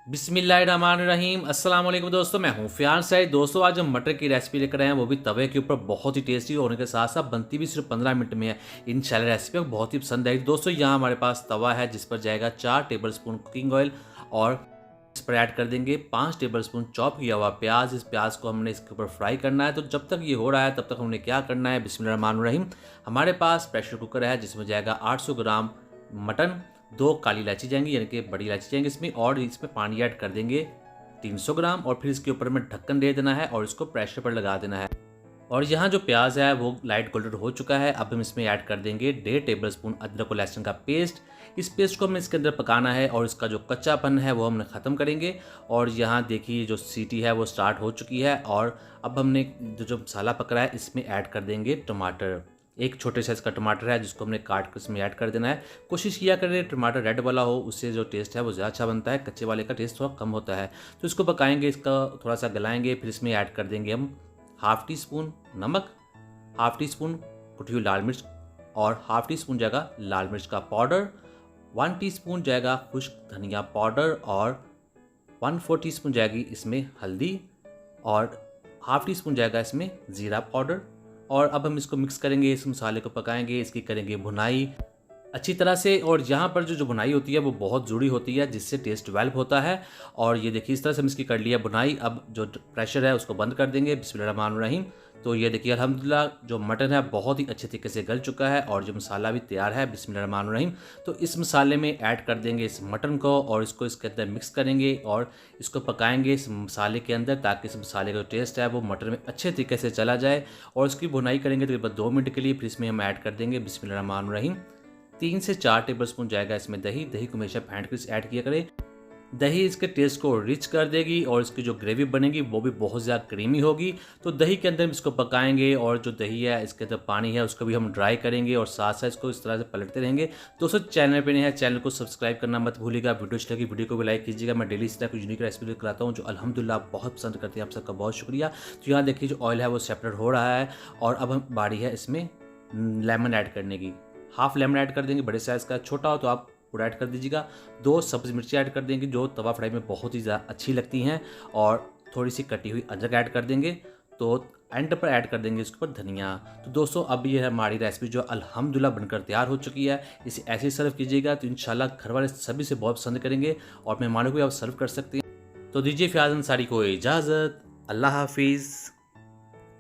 बिस्मिल्लाहिर्रहमानिर्रहीम। अस्सलाम वालेकुम दोस्तों, मैं हूं फियाज साइड। दोस्तों आज हम मटर की रेसिपी लेकर आए हैं, वो भी तवे के ऊपर। बहुत ही टेस्टी होने के साथ साथ बनती भी सिर्फ 15 मिनट में है। इंशाल्लाह रेसिपी बहुत ही पसंद आएगी। दोस्तों यहाँ हमारे पास तवा है जिस पर जाएगा 4 टेबलस्पून कुकिंग ऑयल और इस पर ऐड कर देंगे 5 टेबलस्पून चॉप किया हुआ प्याज। इस प्याज को हमने इसके ऊपर फ्राई करना है। तो जब तक ये हो रहा है तब तक हमने क्या करना है, बिस्मिल्लाहिर्रहमानिर्रहीम। हमारे पास प्रेशर कुकर है जिसमें जाएगा 800 ग्राम मटन, 2 काली इलायची जाएंगी यानी कि बड़ी इलायची जाएंगी इसमें, और इसमें पानी ऐड कर देंगे 300 ग्राम। और फिर इसके ऊपर में ढक्कन दे देना है और इसको प्रेशर पर लगा देना है। और यहाँ जो प्याज है वो लाइट गोल्डन हो चुका है। अब हम इसमें ऐड कर देंगे 1.5 टेबलस्पून अदरक और लहसुन का पेस्ट। इस पेस्ट को हमें इसके अंदर पकाना है और इसका जो कच्चापन है वो हमने ख़त्म करेंगे। और यहाँ देखिए जो सीटी है वो स्टार्ट हो चुकी है। और अब हमने जो मसाला पक रहा है इसमें ऐड कर देंगे टमाटर। एक छोटे साइज़ का टमाटर है जिसको हमने काट कर इसमें ऐड कर देना है। कोशिश किया करें टमाटर रेड वाला हो, उससे जो टेस्ट है वो ज़्यादा अच्छा बनता है, कच्चे वाले का टेस्ट थोड़ा कम होता है। तो इसको पकाएंगे, इसका थोड़ा सा गलाएंगे। फिर इसमें ऐड कर देंगे हम हाफ़ टी स्पून नमक, हाफ़ टी स्पून कुटी हुई लाल मिर्च और हाफ़ टी स्पून जाएगा लाल मिर्च का पाउडर, 1 टीस्पून जाएगा खुश्क धनिया पाउडर और 1/4 टीस्पून जाएगी इसमें हल्दी और हाफ़ टी स्पून जाएगा इसमें ज़ीरा पाउडर। और अब हम इसको मिक्स करेंगे, इस मसाले को पकाएंगे, इसकी करेंगे भुनाई अच्छी तरह से। और यहाँ पर जो भुनाई होती है वो बहुत ज़रूरी होती है जिससे टेस्ट डेवलप होता है। और ये देखिए इस तरह से हम इसकी कर लिया भुनाई। अब जो प्रेशर है उसको बंद कर देंगे, बिस्मिल्लाहिर्रहमानिर्रहीम। तो ये देखिए अल्हम्दुलिल्लाह जो मटन है बहुत ही अच्छे तरीके से गल चुका है और जो मसाला भी तैयार है, बिस्मिल्लाहिर्रहमानिर्रहीम। तो इस मसाले में ऐड कर देंगे इस मटन को और इसको इसके अंदर मिक्स करेंगे और इसको पकाएंगे इस मसाले के अंदर, ताकि इस मसाले का जो टेस्ट है वो मटन में अच्छे तरीके से चला जाए। और इसकी भुनाई करेंगे तकरीबन 2 मिनट के लिए। फिर इसमें हम ऐड कर देंगे बिस्मिल्लाहिर्रहमानिर्रहीम 3 से 4 टेबलस्पून जाएगा इसमें दही। दही को हमेशा फेंट कर ऐड किया करें। दही इसके टेस्ट को रिच कर देगी और इसकी जो ग्रेवी बनेगी वो भी बहुत ज़्यादा क्रीमी होगी। तो दही के अंदर हम इसको पकाएंगे और जो दही है इसके अंदर पानी है उसको भी हम ड्राई करेंगे और साथ साथ इसको इस तरह से पलटते रहेंगे। दोस्तों चैनल पे नहीं है, चैनल को सब्सक्राइब करना मत भूलिएगा। वीडियो अच्छी लगी वीडियो को भी लाइक कीजिएगा। मैं डेली इस तरह कुछ यूनिक रेसिपी लेकर आता हूँ जो अल्हम्दुलिल्लाह आप बहुत पसंद करते हैं। आप सबका बहुत शुक्रिया। तो यहाँ देखिए जो ऑयल है वो सेपरेट हो रहा है और अब हम बारी है इसमें लेमन ऐड करने की। हाफ लेमन ऐड कर देंगे, बड़े साइज़ का, छोटा हो तो आप पूरा ऐड कर दीजिएगा। 2 सब्ज़ मिर्ची ऐड कर देंगे जो तवा फ्राई में बहुत ही ज़्यादा अच्छी लगती हैं। और थोड़ी सी कटी हुई अदरक ऐड कर देंगे। तो एंड पर ऐड कर देंगे इसके ऊपर धनिया। तो दोस्तों अब ये है हमारी रेसिपी जो अल्हम्दुलिल्लाह बनकर तैयार हो चुकी है। इसे ऐसे ही सर्व कीजिएगा तो इंशाल्लाह घर वाले सभी से बहुत पसंद करेंगे और मेहमानों को भी आप सर्व कर सकते हैं। तो दीजिए फियाज अंसारी को इजाज़त। अल्लाह हाफिज़।